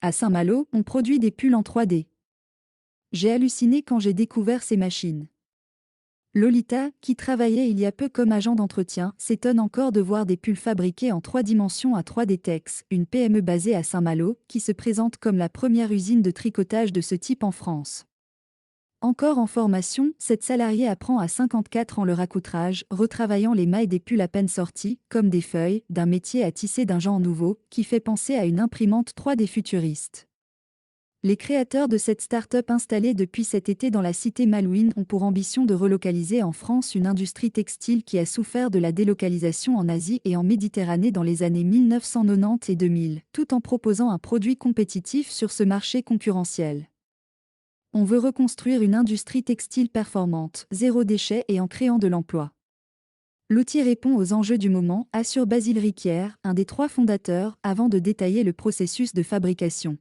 À Saint-Malo, on produit des pulls en 3D. J'ai halluciné quand j'ai découvert ces machines. Lolita, qui travaillait il y a peu comme agent d'entretien, s'étonne encore de voir des pulls fabriqués en 3 dimensions à 3D Tex, une PME basée à Saint-Malo, qui se présente comme la première usine de tricotage de ce type en France. Encore en formation, cette salariée apprend à 54 ans le raccoutrage, retravaillant les mailles des pulls à peine sortis, comme des feuilles, d'un métier à tisser d'un genre nouveau, qui fait penser à une imprimante 3D futuriste. Les créateurs de cette start-up installée depuis cet été dans la cité Malouine ont pour ambition de relocaliser en France une industrie textile qui a souffert de la délocalisation en Asie et en Méditerranée dans les années 1990 et 2000, tout en proposant un produit compétitif sur ce marché concurrentiel. On veut reconstruire une industrie textile performante, zéro déchet et en créant de l'emploi. L'outil répond aux enjeux du moment, assure Basile Riquière, un des 3 fondateurs, avant de détailler le processus de fabrication.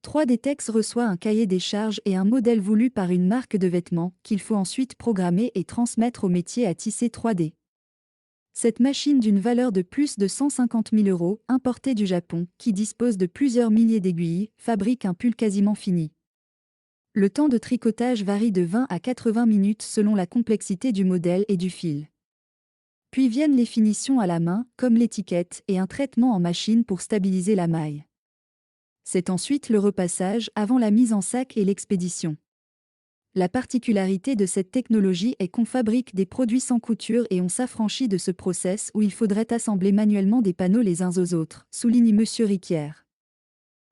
3D Tex reçoit un cahier des charges et un modèle voulu par une marque de vêtements, qu'il faut ensuite programmer et transmettre au métier à tisser 3D. Cette machine d'une valeur de plus de 150 000 €, importée du Japon, qui dispose de plusieurs milliers d'aiguilles, fabrique un pull quasiment fini. Le temps de tricotage varie de 20 à 80 minutes selon la complexité du modèle et du fil. Puis viennent les finitions à la main, comme l'étiquette, et un traitement en machine pour stabiliser la maille. C'est ensuite le repassage avant la mise en sac et l'expédition. La particularité de cette technologie est qu'on fabrique des produits sans couture et on s'affranchit de ce process où il faudrait assembler manuellement des panneaux les uns aux autres, souligne M. Riquière.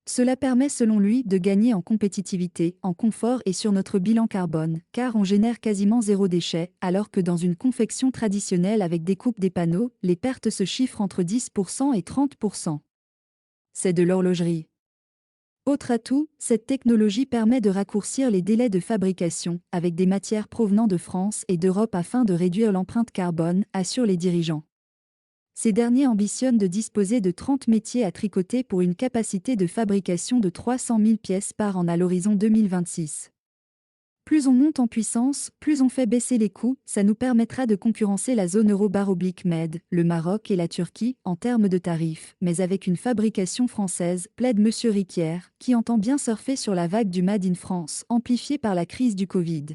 Cela permet selon lui de gagner en compétitivité, en confort et sur notre bilan carbone, car on génère quasiment zéro déchet, alors que dans une confection traditionnelle avec découpe des panneaux, les pertes se chiffrent entre 10% et 30%. C'est de l'horlogerie. Autre atout, cette technologie permet de raccourcir les délais de fabrication, avec des matières provenant de France et d'Europe afin de réduire l'empreinte carbone, assurent les dirigeants. Ces derniers ambitionnent de disposer de 30 métiers à tricoter pour une capacité de fabrication de 300 000 pièces par an à l'horizon 2026. Plus on monte en puissance, plus on fait baisser les coûts, ça nous permettra de concurrencer la zone euro/Med, le Maroc et la Turquie, en termes de tarifs, mais avec une fabrication française, plaide M. Riquière, qui entend bien surfer sur la vague du Made in France, amplifiée par la crise du Covid.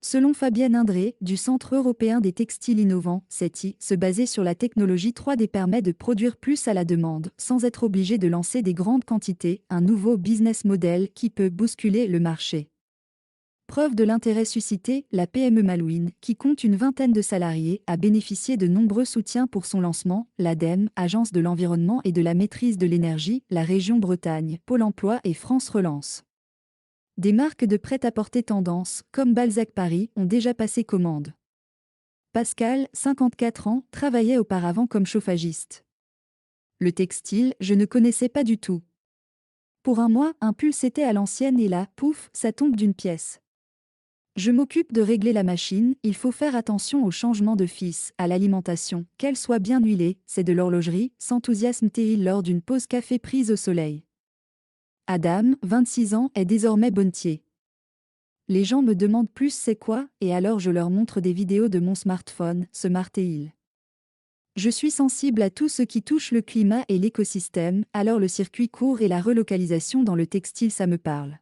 Selon Fabienne Indré, du Centre européen des textiles innovants, CETI, se baser sur la technologie 3D permet de produire plus à la demande, sans être obligé de lancer des grandes quantités, un nouveau business model qui peut bousculer le marché. Preuve de l'intérêt suscité, la PME Malouine, qui compte une vingtaine de salariés, a bénéficié de nombreux soutiens pour son lancement, l'ADEME, Agence de l'environnement et de la maîtrise de l'énergie, la région Bretagne, Pôle emploi et France Relance. Des marques de prêt-à-porter tendance, comme Balzac Paris, ont déjà passé commande. Pascal, 54 ans, travaillait auparavant comme chauffagiste. Le textile, je ne connaissais pas du tout. Pour un mois, un pull c'était à l'ancienne et là, pouf, ça tombe d'une pièce. Je m'occupe de régler la machine, il faut faire attention au changement de fils, à l'alimentation, qu'elle soit bien huilée, c'est de l'horlogerie, s'enthousiasme-t-il lors d'une pause café prise au soleil. Adam, 26 ans, est désormais bonnetier. Les gens me demandent plus c'est quoi, et alors je leur montre des vidéos de mon smartphone, se marre-t-il. Je suis sensible à tout ce qui touche le climat et l'écosystème, alors le circuit court et la relocalisation dans le textile ça me parle.